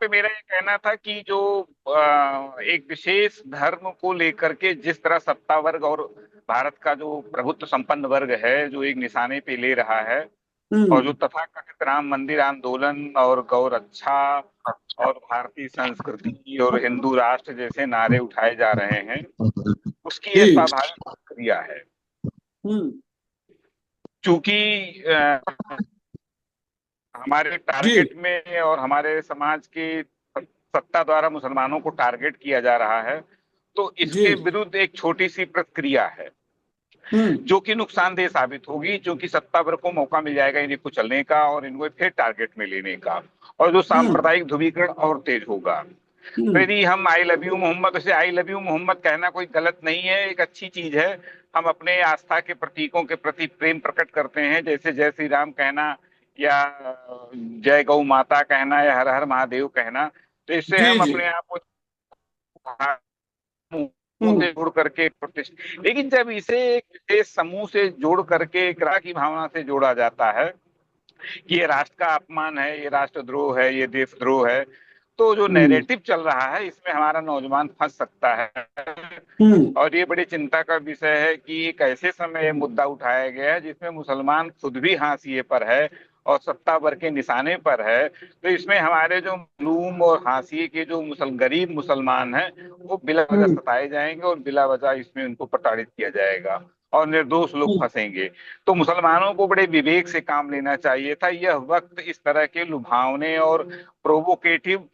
मेरा ये कहना था कि जो एक विशेष धर्म को लेकर के जिस तरह सत्ता वर्ग और भारत का जो प्रभुत्व संपन्न वर्ग है जो एक निशाने पे ले रहा है, और जो हम्म। तथाकथित राम मंदिर आंदोलन और गौ रक्षा और भारतीय संस्कृति और हिंदू राष्ट्र जैसे नारे उठाए जा रहे हैं, उसकी जी। ये स्वाभाविक प्रक्रिया है। हम्म। चूंकि हमारे जी। टारगेट में और हमारे समाज की सत्ता द्वारा मुसलमानों को टारगेट किया जा रहा है, तो जी। इसके विरुद्ध एक छोटी सी प्रक्रिया है हम्म। जो कि नुकसानदेह साबित होगी, क्योंकि सत्ता वर्ग को मौका मिल जाएगा इन्हें कुचलने का और इनको फिर टारगेट में लेने का, और जो हम्म। सांप्रदायिक ध्रुवीकरण और तेज होगा। तो हम्म। यदि हम आई लव यू मोहम्मद, वैसे आई लव यू मोहम्मद कहना कोई गलत नहीं है, एक अच्छी चीज है। हम अपने आस्था के प्रतीकों के प्रति प्रेम प्रकट करते हैं, जैसे जय श्री राम कहना या जय गौ माता कहना या हर हर महादेव कहना। तो इससे जी। हम जी। अपने आप को समूह हम्म। से जुड़ करके लेकिन जब इसे एक विशेष समूह से जोड़ करके एक राष्ट्र की भावना से जोड़ा जाता है कि ये राष्ट्र का अपमान है, ये राष्ट्रद्रोह है, ये देशद्रोह है, तो जो हम्म। नैरेटिव चल रहा है इसमें हमारा नौजवान फंस सकता है। हम्म। और ये बड़ी चिंता का विषय है कि एक ऐसे समय ये मुद्दा उठाया गया है जिसमें मुसलमान खुद भी हाशिए पर है और सत्ता वर्ग के निशाने पर है। तो इसमें हमारे जो मजलूम और हाशिए के जो गरीब मुसलमान हैं, वो बिला वजह हम्म। सताए जाएंगे और बिला वजह इसमें उनको प्रताड़ित किया जाएगा और निर्दोष लोग हम्म। फंसेंगे। तो मुसलमानों को बड़े विवेक से काम लेना चाहिए था। यह वक्त इस तरह के लुभावने और प्रोवोकेटिव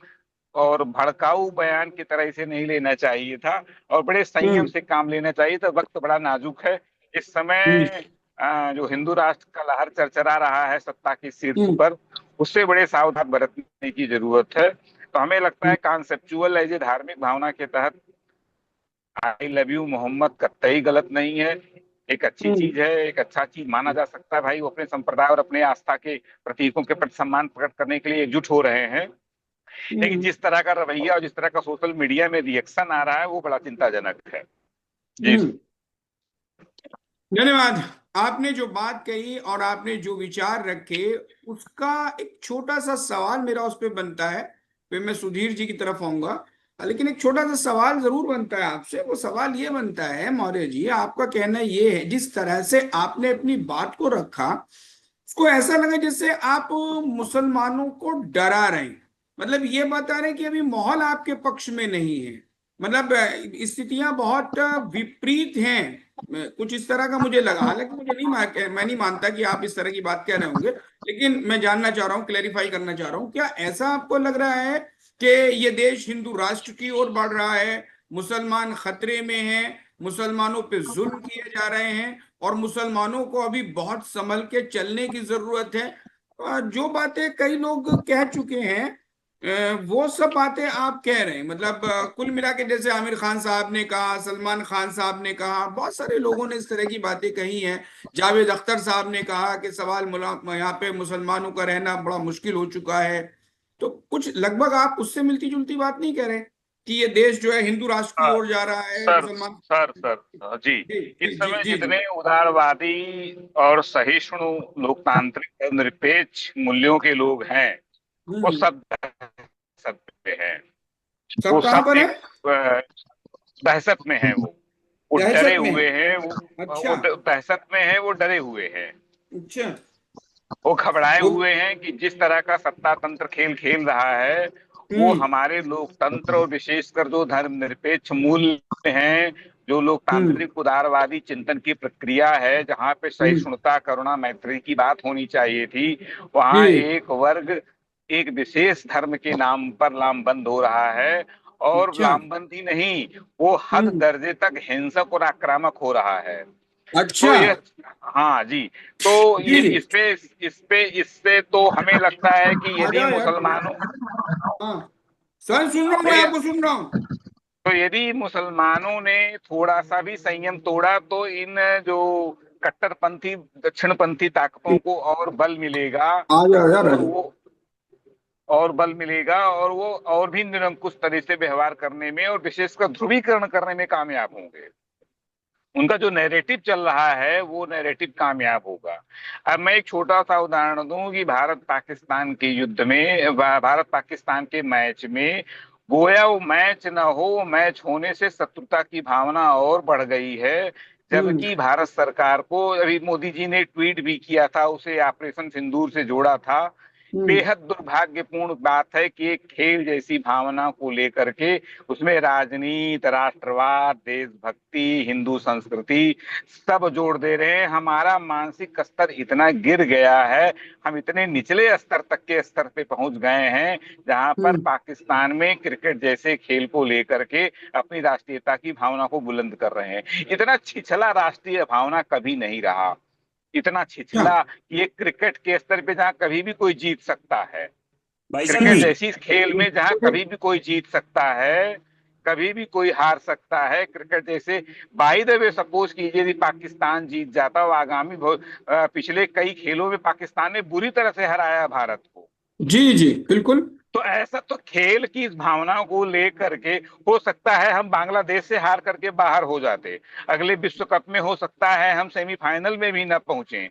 और भड़काऊ बयान की तरह इसे नहीं लेना चाहिए था, और बड़े संयम हम्म। से काम लेना चाहिए था। वक्त बड़ा नाजुक है इस हम्म। समय। जो हिंदू राष्ट्र का लहर चरचरा रहा है सत्ता के शीर्ष हम्म। पर, उससे बड़े सावधान बरतने की जरूरत है। तो हमें लगता है कॉन्सेप्चुअल एज ए धार्मिक भावना के तहत आई लव यू मोहम्मद कतई गलत नहीं है, एक अच्छी हम्म। चीज है, एक अच्छा चीज माना जा सकता है। भाई वो अपने संप्रदाय और अपने आस्था के प्रतीकों के प्रति सम्मान प्रकट करने के लिए एकजुट हो रहे हैं। लेकिन हम्म। जिस तरह का रवैया और जिस तरह का सोशल मीडिया में रिएक्शन आ रहा है वो बड़ा चिंताजनक है। जी। हम्म। धन्यवाद। आपने जो बात कही और आपने जो विचार रखे, उसका एक छोटा सा सवाल मेरा उस पर बनता है। फिर मैं सुधीर जी की तरफ आऊंगा। लेकिन एक छोटा सा सवाल जरूर बनता है आपसे। वो सवाल ये बनता है मौर्य जी, आपका कहना ये है, जिस तरह से आपने अपनी बात को रखा, उसको ऐसा लगा जैसे आप मुसलमानों को डरा रहे हैं। मतलब ये बता रहे हैं कि अभी माहौल आपके पक्ष में नहीं है। मतलब स्थितियां बहुत विपरीत हैं। कुछ इस तरह का मुझे लगा। हालांकि मैं नहीं मानता कि आप इस तरह की बात कह रहे होंगे। लेकिन मैं जानना चाह रहा हूँ, क्लेरिफाई करना चाह रहा हूँ, क्या ऐसा आपको लग रहा है कि ये देश हिंदू राष्ट्र की ओर बढ़ रहा है, मुसलमान खतरे में हैं, मुसलमानों पे जुल्म किए जा रहे हैं, और मुसलमानों को अभी बहुत संभल के चलने की जरूरत है? जो बातें कई लोग कह चुके हैं, वो सब बातें आप कह रहे हैं। मतलब कुल मिला के, जैसे आमिर खान साहब ने कहा, सलमान खान साहब ने कहा, बहुत सारे लोगों ने इस तरह की बातें कही हैं। जावेद अख्तर साहब ने कहा कि सवाल यहाँ पे मुसलमानों का रहना बड़ा मुश्किल हो चुका है। तो कुछ लगभग आप उससे मिलती जुलती बात नहीं कह रहे कि ये देश जो है हिंदू राष्ट्र की हाँ, ओर जा रहा है, सर मुसलमान? सर सर जी। जी। इस जी। जी। समय जी। जी। जितने उदारवादी और सहिष्णु लोकतांत्रिक और निरपेक्ष मूल्यों के लोग हैं, वो हम्म। सब दहशत पे हैं। सब वो कहाँ सब पर है? एक दहशत में है। वो डरे दहशत में है? हुए हैं। अच्छा। दहशत में है, वो डरे हुए हैं। अच्छा। वो घबराए वो। हुए हैं कि जिस तरह का सत्ता तंत्र खेल खेल रहा है, वो हम्म। हमारे लोकतंत्र और विशेषकर जो धर्मनिरपेक्ष मूल्य हैं, जो हम्म। लोकतांत्रिक उदारवादी चिंतन की प्रक्रिया है, जहाँ पे हम्म। सहिष्णुता करुणा मैत्री की बात होनी चाहिए थी, वहाँ जी। एक वर्ग एक विशेष धर्म के नाम पर लामबंद हो रहा है। और अच्छा। लामबंद ही नहीं, वो हद हम्म। दर्जे तक हिंसक और आक्रामक हो रहा है। तो अच्छा। ये, हाँ जी। तो जी। ये इससे तो हमें लगता है कि आ यदि जाओ यार थोड़ा। मुसलमानों, हाँ, सर सुन रहा हूँ, मैं ये आपको सुन रहा हूँ। तो यदि मुसलमानों ने थोड़ा सा भी संयम तोड़ा तो इन जो कट्टरपंथी दक्षिणपंथी ताकतों को और बल मिलेगा। आ जाओ यार, आ और जाओ। वो और बल मिलेगा और वो और भी निरंकुश तरह से व्यवहार करने में और विशेषकर ध्रुवीकरण करने में कामयाब होंगे। उनका जो नैरेटिव चल रहा है वो नैरेटिव कामयाब होगा। अब मैं एक छोटा सा उदाहरण दूं कि भारत पाकिस्तान के युद्ध में, भारत पाकिस्तान के मैच में, गोया वो मैच न हो, मैच होने से शत्रुता की भावना और बढ़ गई है। हम्म। जबकि भारत सरकार को, अभी मोदी जी ने ट्वीट भी किया था, उसे ऑपरेशन सिंदूर से जोड़ा था। हम्म। बेहद दुर्भाग्यपूर्ण बात है कि एक खेल जैसी भावना को लेकर के उसमें राजनीति, राष्ट्रवाद, देशभक्ति, हिंदू संस्कृति सब जोड़ दे रहे हैं। हमारा मानसिक स्तर इतना गिर गया है, हम इतने निचले स्तर तक के स्तर पे पहुंच गए हैं जहां पर हम्म। पाकिस्तान में क्रिकेट जैसे खेल को लेकर के अपनी राष्ट्रीयता की भावना को बुलंद कर रहे हैं। इतना छिछला राष्ट्रीय भावना कभी नहीं रहा, इतना अच्छा। छिछला कि ये क्रिकेट के स्तर पे जहां कभी भी कोई जीत सकता है, भाई साहब क्रिकेट हम्म। जैसी खेल में जहां कभी भी कोई जीत सकता है, कभी भी कोई हार सकता है, क्रिकेट जैसे, बाय द वे सपोज कीजिए यदि पाकिस्तान जीत जाता और आगामी पिछले कई खेलों में पाकिस्तान ने बुरी तरह से हराया भारत को, जी जी बिल्कुल। तो ऐसा तो खेल की इस भावना को लेकर के हो सकता है हम बांग्लादेश से हार करके बाहर हो जाते, अगले विश्व कप में हो सकता है हम सेमीफाइनल में भी न पहुंचे।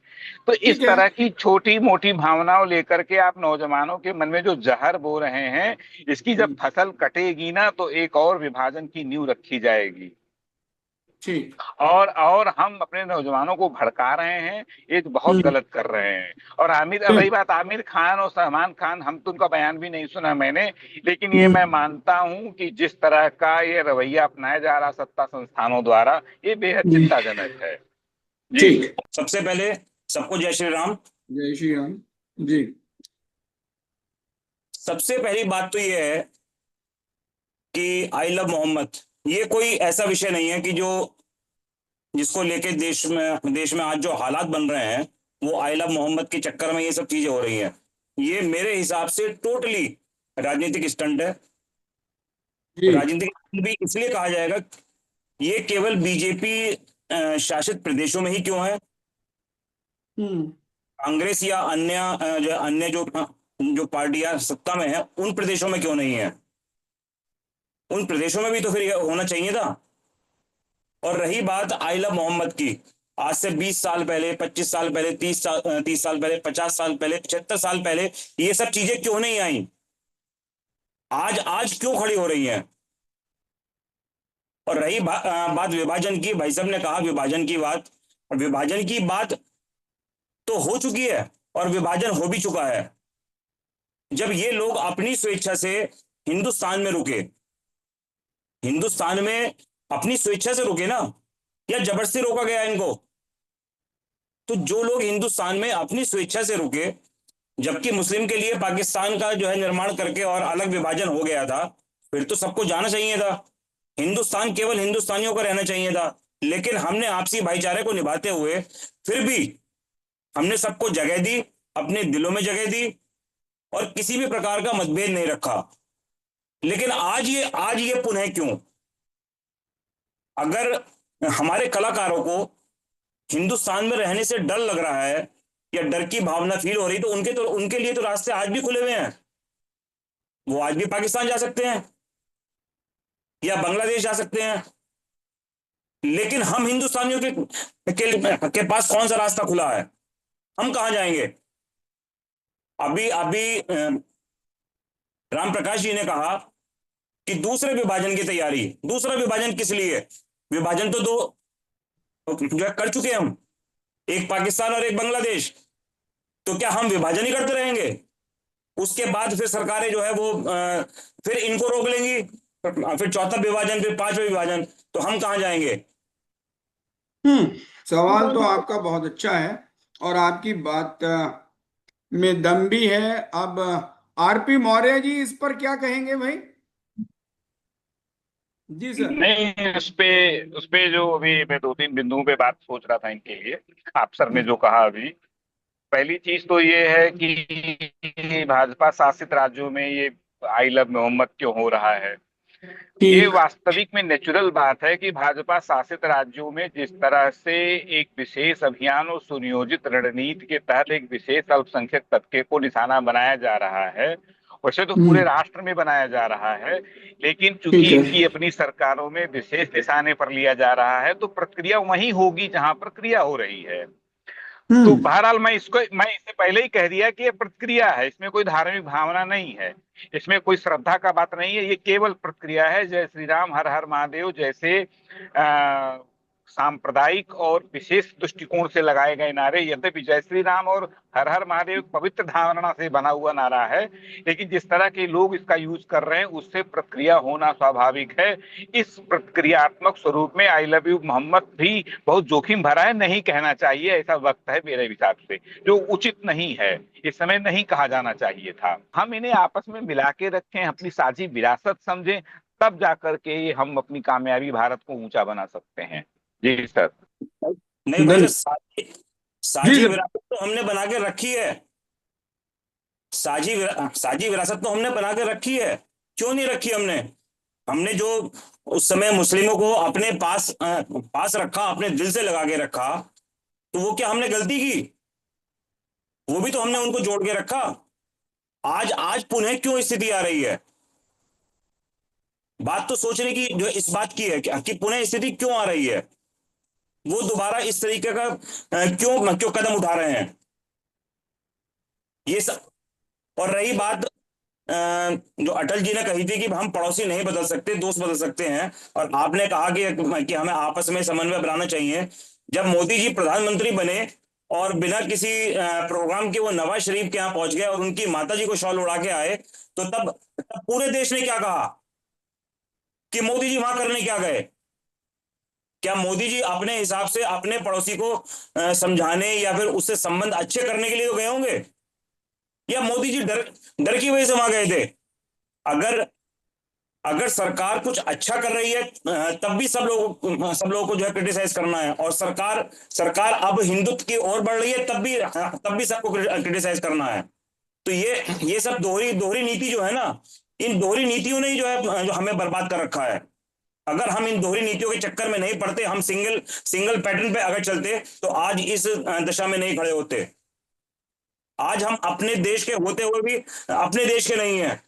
तो ठीक इस है। तरह की छोटी मोटी भावनाओं लेकर के आप नौजवानों के मन में जो जहर बो रहे हैं, इसकी जब हम्म। फसल कटेगी ना तो एक और विभाजन की नींव रखी जाएगी। ठीक। और हम अपने नौजवानों को भड़का रहे हैं, ये तो बहुत हम्म। गलत कर रहे हैं। और आमिर, ठीक। रही बात आमिर खान और सलमान खान, हम तो उनका बयान भी नहीं सुना मैंने, लेकिन ये मैं हम्म। मानता हूं कि जिस तरह का ये रवैया अपनाया जा रहा सत्ता संस्थानों द्वारा, ये बेहद हम्म। चिंताजनक है। जी। ठीक। सबसे पहले सबको जय श्री राम। जय श्री राम। जी। सबसे पहली बात तो ये है कि आई लव मोहम्मद, ये कोई ऐसा विषय नहीं है कि जो जिसको लेके देश में आज जो हालात बन रहे हैं वो आई लव मोहम्मद के चक्कर में ये सब चीजें हो रही हैं। ये मेरे हिसाब से टोटली राजनीतिक स्टंट है। जी। राजनीतिक स्टंट भी इसलिए कहा जाएगा, ये केवल बीजेपी शासित प्रदेशों में ही क्यों है, हम्म। कांग्रेस या अन्य जो जो पार्टियां सत्ता में है उन प्रदेशों में क्यों नहीं है। उन प्रदेशों में भी तो फिर होना चाहिए था। और रही बात आई लव मोहम्मद की, आज से 20 साल पहले, 25 साल पहले, 30 साल पहले, 50 साल पहले, 75 साल पहले ये सब चीजें क्यों नहीं आई, आज आज क्यों खड़ी हो रही हैं। और रही बात विभाजन की, भाई साहब ने कहा विभाजन की बात, और विभाजन की बात तो हो चुकी है और विभाजन हो भी चुका है। जब ये लोग अपनी स्वेच्छा से हिंदुस्तान में रुके, हिंदुस्तान में अपनी स्वेच्छा से रुके ना, या जबरदस्ती रोका गया इनको। तो जो लोग हिंदुस्तान में अपनी स्वेच्छा से रुके, जबकि मुस्लिम के लिए पाकिस्तान का जो है निर्माण करके और अलग विभाजन हो गया था, फिर तो सबको जाना चाहिए था, हिंदुस्तान केवल हिंदुस्तानियों का रहना चाहिए था। लेकिन हमने आपसी भाईचारे को निभाते हुए फिर भी हमने सबको जगह दी, अपने दिलों में जगह दी, और किसी भी प्रकार का मतभेद नहीं रखा। लेकिन आज ये पुनः क्यों, अगर हमारे कलाकारों को हिंदुस्तान में रहने से डर लग रहा है या डर की भावना फील हो रही, तो उनके लिए तो रास्ते आज भी खुले हुए हैं। वो आज भी पाकिस्तान जा सकते हैं या बांग्लादेश जा सकते हैं। लेकिन हम हिंदुस्तानियों के पास कौन सा रास्ता खुला है, हम कहां जाएंगे। अभी अभी राम प्रकाश जी ने कहा कि दूसरे विभाजन की तैयारी, दूसरा विभाजन किस लिए, विभाजन तो दो जो है कर चुके हैं हम, एक पाकिस्तान और एक बांग्लादेश। तो क्या हम विभाजन ही करते रहेंगे, उसके बाद फिर सरकारें जो है वो फिर इनको रोक लेंगी, फिर चौथा विभाजन, फिर पांचवा विभाजन, तो हम कहां जाएंगे। हम्म। सवाल तो आपका बहुत अच्छा है और आपकी बात में दम भी है। अब आरपी मौर्य जी इस पर क्या कहेंगे भाई? जी सर। नहीं, उस पे जो अभी मैं दो तीन बिंदुओं पे बात सोच रहा था इनके लिए, आप सर ने जो कहा अभी, पहली चीज तो ये है कि भाजपा शासित राज्यों में ये आई लव मोहम्मद क्यों हो रहा है। ये ठीक। वास्तविक में नेचुरल बात है कि भाजपा शासित राज्यों में जिस तरह से एक विशेष अभियान और सुनियोजित रणनीति के तहत एक विशेष अल्पसंख्यक तबके को निशाना बनाया जा रहा है, वैसे तो पूरे राष्ट्र में बनाया जा रहा है, लेकिन ठीक चूंकि है। इनकी अपनी सरकारों में विशेष निशाने पर लिया जा रहा है, तो प्रक्रिया वहीं होगी जहां पर क्रिया हो रही है। तो हम्म। बहरहाल मैं इससे पहले ही कह दिया कि ये प्रतिक्रिया है, इसमें कोई धार्मिक भावना नहीं है, इसमें कोई श्रद्धा का बात नहीं है, ये केवल प्रतिक्रिया है। जय श्री राम, हर हर महादेव जैसे सांप्रदायिक और विशेष दृष्टिकोण से लगाए गए नारे, यद्यपि जय श्री राम और हर हर महादेव पवित्र धारणा से बना हुआ नारा है, लेकिन जिस तरह के लोग इसका यूज कर रहे हैं उससे प्रतिक्रिया होना स्वाभाविक है। इस प्रतिक्रियात्मक स्वरूप में आई लव यू मोहम्मद भी बहुत जोखिम भरा है, नहीं कहना चाहिए, ऐसा वक्त है मेरे हिसाब से, जो उचित नहीं है, इस समय नहीं कहा जाना चाहिए था। हम इन्हें आपस में मिला के रखें, अपनी साझी विरासत समझें, तब जाकर के हम अपनी कामयाबी भारत को ऊंचा बना सकते हैं। जी सर। नहीं भाई सर, जी साझी सर। विरासत तो हमने बना के रखी है, साझी विरासत तो हमने बना के रखी है। क्यों नहीं रखी हमने? हमने जो उस समय मुस्लिमों को अपने पास रखा, अपने दिल से लगा के रखा, तो वो क्या हमने गलती की? वो भी तो हमने उनको जोड़ के रखा। आज पुनः क्यों स्थिति आ रही है? बात तो सोचने की जो इस बात की है कि पुनः स्थिति क्यों आ रही है, वो दोबारा इस तरीके का क्यों क्यों कदम उठा रहे हैं, ये सब। और रही बात जो अटल जी ने कही थी कि हम पड़ोसी नहीं बदल सकते, दोस्त बदल सकते हैं, और आपने कहा कि हमें आपस में समन्वय बनाना चाहिए। जब मोदी जी प्रधानमंत्री बने और बिना किसी प्रोग्राम के वो नवाज शरीफ के यहाँ पहुंच गए और उनकी माता जी को शॉल उड़ा के आए, तो तब पूरे देश ने क्या कहा कि मोदी जी वहां करने क्या गए? क्या मोदी जी अपने हिसाब से अपने पड़ोसी को समझाने या फिर उससे संबंध अच्छे करने के लिए तो गए होंगे, या मोदी जी डर डर की वजह से वहां गए थे? अगर अगर सरकार कुछ अच्छा कर रही है तब भी सब लोगों को जो है क्रिटिसाइज करना है, और सरकार अब हिंदुत्व की ओर बढ़ रही है तब भी सबको क्रिटिसाइज करना है। तो ये सब दोहरी दोहरी नीति जो है ना, इन दोहरी नीतियों ने ही जो है जो हमें बर्बाद कर रखा है। अगर हम इन दोहरी नीतियों के चक्कर में नहीं पड़ते, हम सिंगल पैटर्न पे अगर चलते, तो आज इस दशा में नहीं खड़े होते। आज हम अपने देश के होते हुए भी अपने देश के नहीं है।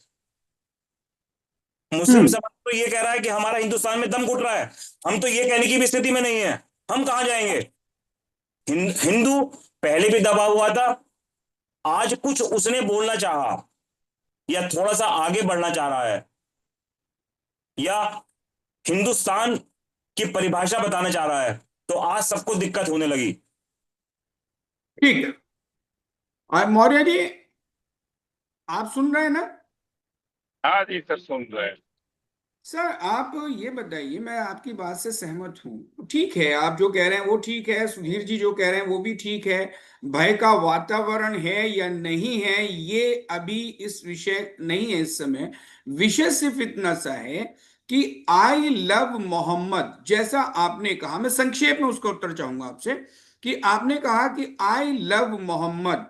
मुस्लिम समाज तो ये कह रहा है कि हमारा हिंदुस्तान में दम घुट रहा है, हम तो ये कहने की भी स्थिति में नहीं है। हम कहां जाएंगे? हिंदू पहले भी दबा हुआ था, आज कुछ उसने बोलना चाहा या थोड़ा सा आगे बढ़ना चाह रहा है, या हिंदुस्तान की परिभाषा बताना चाह रहा है, तो आज सबको दिक्कत होने लगी। ठीक है। और मौर्य जी, आप सुन रहे हैं ना? हाँ जी सर, सुन रहे हैं। सर आप ये बताइए, मैं आपकी बात से सहमत हूँ, ठीक है, आप जो कह रहे हैं वो ठीक है, सुधीर जी जो कह रहे हैं वो भी ठीक है। भय का वातावरण है या नहीं है, ये अभी इस विषय नहीं है इस समय। विषय सिर्फ इतना सा है कि आई लव मोहम्मद जैसा आपने कहा, मैं संक्षेप में उसका उत्तर चाहूंगा आपसे, कि आपने कहा कि आई लव मोहम्मद,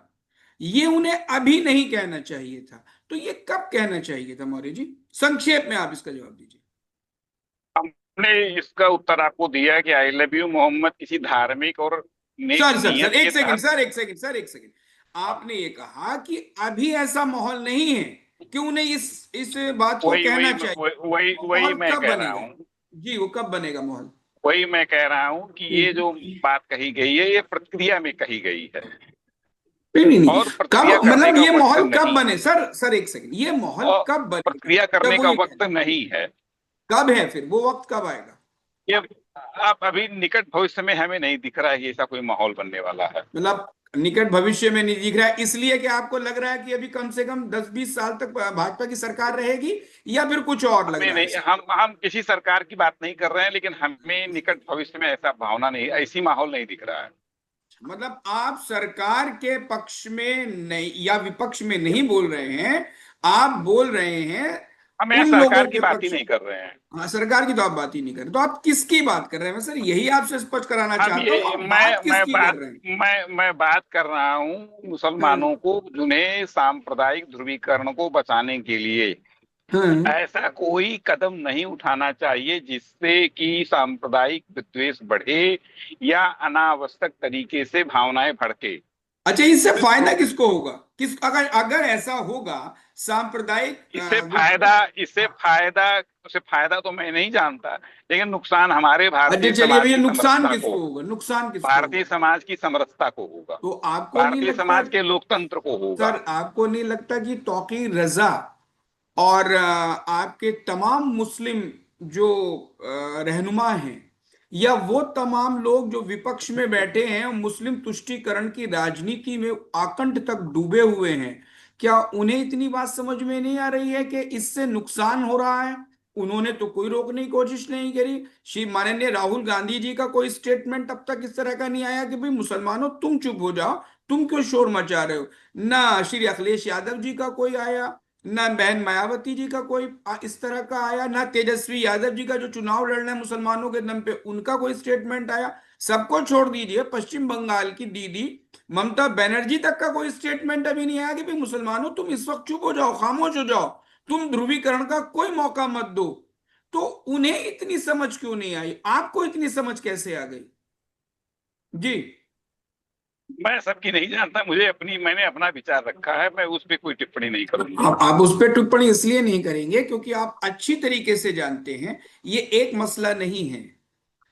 ये उन्हें अभी नहीं कहना चाहिए था, तो ये कब कहना चाहिए था मौर्य जी? संक्षेप में आप इसका जवाब दीजिए। हमने इसका उत्तर आपको दिया कि आई लव यू मोहम्मद किसी धार्मिक और नेक सर नीयत एक के सेकंड, तहत। सर एक सेकंड। आपने ये कहा कि अभी ऐसा माहौल नहीं है कि उन्हें इस बात को वही कहना वही चाहिए। वही वो वही माहौल मैं कब कह रहा बनेगा? हूँ। जी, वो कब बनेगा माहौल? वही मैं कह रहा हूँ कि ये जो बात कही गई है, ये प्रतिक्रिया में कही गई है, नहीं। और प्रतिक्रिया कब, करने मतलब का ये वक्त माहौल कब नहीं बने? है, सर एक सेकंड, ये माहौल और कब बनेगा प्रतिक्रिया जब करने वो का ये वक्त कहना? नहीं है। कब है फिर वो वक्त, कब आएगा? ये आप अभी निकट भविष्य में हमें नहीं दिख रहा है कि ऐसा कोई माहौल बनने वाला है। मतलब निकट भविष्य में नहीं दिख रहा है, इसलिए कि आपको लग रहा है कि अभी कम से कम 10-20 साल तक भाजपा की सरकार रहेगी, या फिर कुछ और लग हमें रहा है नहीं, सर? हम किसी सरकार की बात नहीं कर रहे हैं, लेकिन हमें निकट भविष्य में ऐसा भावना नहीं, ऐसी माहौल नहीं दिख रहा है। मतलब आप सरकार के पक्ष में नहीं या विपक्ष में नहीं बोल रहे हैं, आप बोल रहे हैं हम यहाँ उन लोगों सरकार की के बात ही पक्ष। नहीं कर रहे हैं। हाँ, सरकार की तो आप बात ही नहीं कर रहे, तो आप किसकी बात कर रहे हैं? मैं सर यही आपसे स्पष्ट कराना हम चाहता हूँ, ये आप बात किसकी कर बात रहे हैं? मैं बात कर रहा हूँ हाँ। मुसलमानों को, जिन्हें सांप्रदायिक ध्रुवीकरण को बचाने के लिए हाँ। ऐसा कोई कदम नहीं उठाना चाहिए जिससे कि सांप्रदायिक विद्वेष बढ़े या अनावश्यक तरीके से भावनाएं भड़के। अच्छा, इससे फायदा किसको होगा? किस अगर अगर ऐसा होगा सांप्रदायिक इससे फायदा तो मैं नहीं जानता, लेकिन नुकसान हमारे अच्छा भारतीय चलिए समाज भैया, की नुकसान समरसता को किसको होगा। होगा? नुकसान किसको भारतीय होगा? समाज की समरसता को होगा। तो आपको नहीं भारतीय लगता, समाज के लोकतंत्र को होगा। सर आपको नहीं लगता कि तौकीर रजा और आपके तमाम मुस्लिम जो रहनुमा हैं, या वो तमाम लोग जो विपक्ष में बैठे हैं और मुस्लिम तुष्टीकरण की राजनीति में आकंठ तक डूबे हुए हैं, क्या उन्हें इतनी बात समझ में नहीं आ रही है कि इससे नुकसान हो रहा है? उन्होंने तो कोई रोकने की कोशिश नहीं करी। श्री माननीय राहुल गांधी जी का कोई स्टेटमेंट अब तक इस तरह का नहीं आया कि भाई मुसलमानों तुम चुप हो जाओ, तुम क्यों शोर मचा रहे हो। ना श्री अखिलेश यादव जी का कोई आया, ना बहन मायावती जी का कोई इस तरह का आया, ना तेजस्वी यादव जी का जो चुनाव लड़ रहे हैं मुसलमानों के दम पे उनका कोई स्टेटमेंट आया। सबको छोड़ दीजिए, पश्चिम बंगाल की दीदी ममता बनर्जी तक का कोई स्टेटमेंट अभी नहीं आया कि भाई मुसलमानों तुम इस वक्त चुप हो जाओ, खामोश हो जाओ, तुम ध्रुवीकरण का कोई मौका मत दो। तो उन्हें इतनी समझ क्यों नहीं आई, आपको इतनी समझ कैसे आ गई? जी। मैं सबकी नहीं जानता, मैंने अपना विचार रखा है, मैं उस पर कोई टिप्पणी नहीं करूंगा। आप उस पर टिप्पणी इसलिए नहीं करेंगे क्योंकि आप अच्छी तरीके से जानते हैं ये एक मसला नहीं है,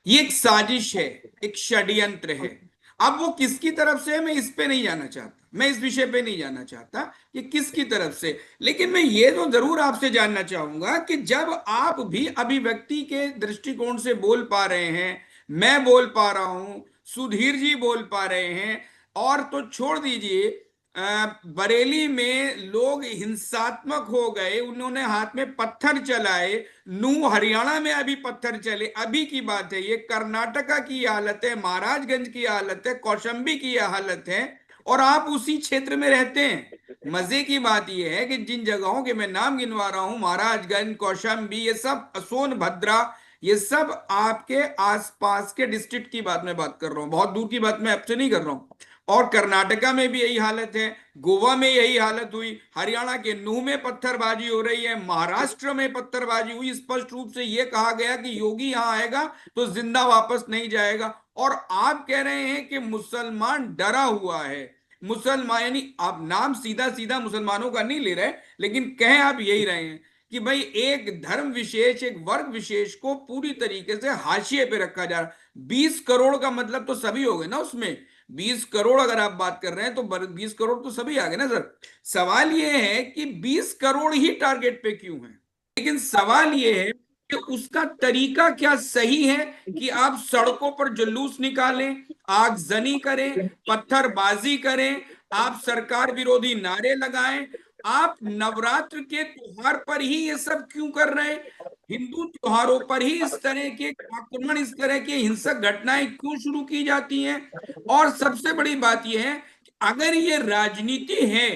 ये एक साजिश है, एक षड्यंत्र है। अब वो किसकी तरफ से है मैं इस पे नहीं जाना चाहता, मैं इस विषय पे नहीं जाना चाहता कि किसकी तरफ से। लेकिन मैं ये तो जरूर आपसे जानना चाहूंगा कि जब आप भी अभिव्यक्ति के दृष्टिकोण से बोल पा रहे हैं, मैं बोल पा रहा हूं, सुधीर जी बोल पा रहे हैं, और तो छोड़ दीजिए बरेली में लोग हिंसात्मक हो गए, उन्होंने हाथ में पत्थर चलाए, नू हरियाणा में अभी पत्थर चले, अभी की बात है ये, कर्नाटका की हालत है, महाराजगंज की हालत है, कौशंबी की हालत है, और आप उसी क्षेत्र में रहते हैं। मजे की बात यह है कि जिन जगहों के मैं नाम गिनवा रहा हूं, महाराजगंज, कौशंबी, ये सब सोनभद्रा, ये सब आपके आसपास के डिस्ट्रिक्ट की बात कर रहा हूं, बहुत दूर की बात मैं आपसे नहीं कर रहा हूं। और कर्नाटका में भी यही हालत है, गोवा में यही हालत हुई, हरियाणा के नूह में पत्थरबाजी हो रही है, महाराष्ट्र में पत्थरबाजी हुई, स्पष्ट रूप से यह कहा गया कि योगी यहां आएगा तो जिंदा वापस नहीं जाएगा। और आप कह रहे हैं कि मुसलमान डरा हुआ है। मुसलमान यानी आप नाम सीधा सीधा मुसलमानों का नहीं ले रहे, लेकिन कह आप यही रहे हैं कि भाई एक धर्म विशेष, एक वर्ग विशेष को पूरी तरीके से हाशिए पे रखा जा रहा। 20 करोड़ का मतलब तो सभी हो गए ना उसमें। 20 करोड़ अगर आप बात कर रहे हैं तो 20 करोड़ तो सभी आ गए ना सर। सवाल यह है कि 20 करोड़ ही टारगेट पे क्यों है, लेकिन सवाल यह है कि उसका तरीका क्या सही है कि आप सड़कों पर जुलूस निकालें, आगजनी करें, पत्थरबाजी करें, आप सरकार विरोधी नारे लगाएं, आप नवरात्र के त्योहार पर ही ये सब क्यों कर रहे हैं? हिंदू त्योहारों पर ही इस तरह के आक्रमण, इस तरह की हिंसक घटनाएं क्यों शुरू की जाती हैं? और सबसे बड़ी बात यह है कि अगर ये राजनीति है,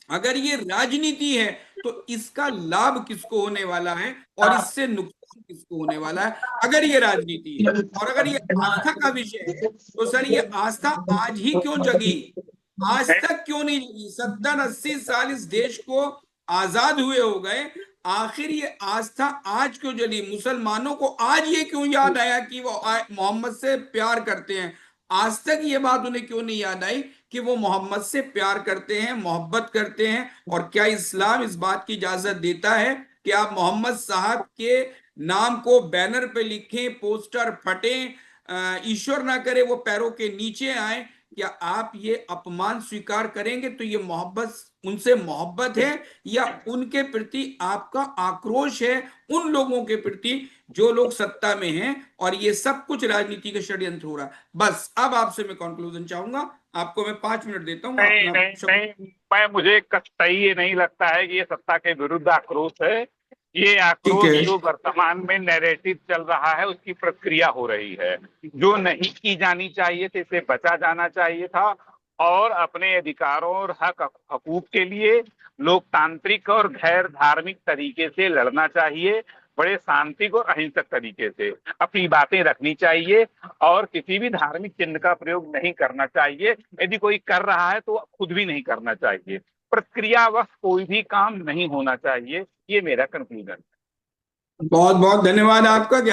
अगर ये राजनीति है तो इसका लाभ किसको होने वाला है और इससे नुकसान किसको होने वाला है? अगर ये राजनीति है और अगर ये आस्था का विषय है तो सर ये आस्था आज ही क्यों जगी, आज तक क्यों नहीं जगी? 70-80 साल इस देश को आजाद हुए हो गए, आखिर ये आस्था आज क्यों जली? मुसलमानों को आज ये क्यों याद आया कि वो मोहम्मद से प्यार करते हैं? आज तक ये बात उन्हें क्यों नहीं याद आई कि वो मोहम्मद से प्यार करते हैं, मोहब्बत करते हैं? और क्या इस्लाम इस बात की इजाजत देता है कि आप मोहम्मद साहब के नाम को बैनर पे लिखें, पोस्टर फटे, ईश्वर ना करे वो पैरों के नीचे आए? क्या आप ये अपमान स्वीकार करेंगे? तो ये मोहब्बत, उनसे मोहब्बत है या उनके प्रति आपका आक्रोश है, उन लोगों के प्रति जो लोग सत्ता में हैं और ये सब कुछ राजनीति का षड्यंत्र हो रहा है? बस अब आपसे मैं कंक्लूजन चाहूंगा, आपको मैं 5 मिनट देता हूँ नहीं अपना नहीं नहीं, मुझे कतई ये नहीं लगता है कि ये सत्ता के विरुद्ध आक्रोश है। ये ठीक आक्रोश है। जो वर्तमान में नैरेटिव चल रहा है उसकी प्रक्रिया हो रही है, जो नहीं की जानी चाहिए थी, इसे बचा जाना चाहिए था। और अपने अधिकारों और हक हकूक के लिए लोकतांत्रिक और गैर धार्मिक तरीके से लड़ना चाहिए, बड़े शांतिक और अहिंसक तरीके से अपनी बातें रखनी चाहिए, और किसी भी धार्मिक चिन्ह का प्रयोग नहीं करना चाहिए। यदि कोई कर रहा है तो खुद भी नहीं करना चाहिए। प्रक्रियावश कोई भी काम नहीं होना चाहिए, ये मेरा कंक्लूजन है। बहुत बहुत धन्यवाद आपका कि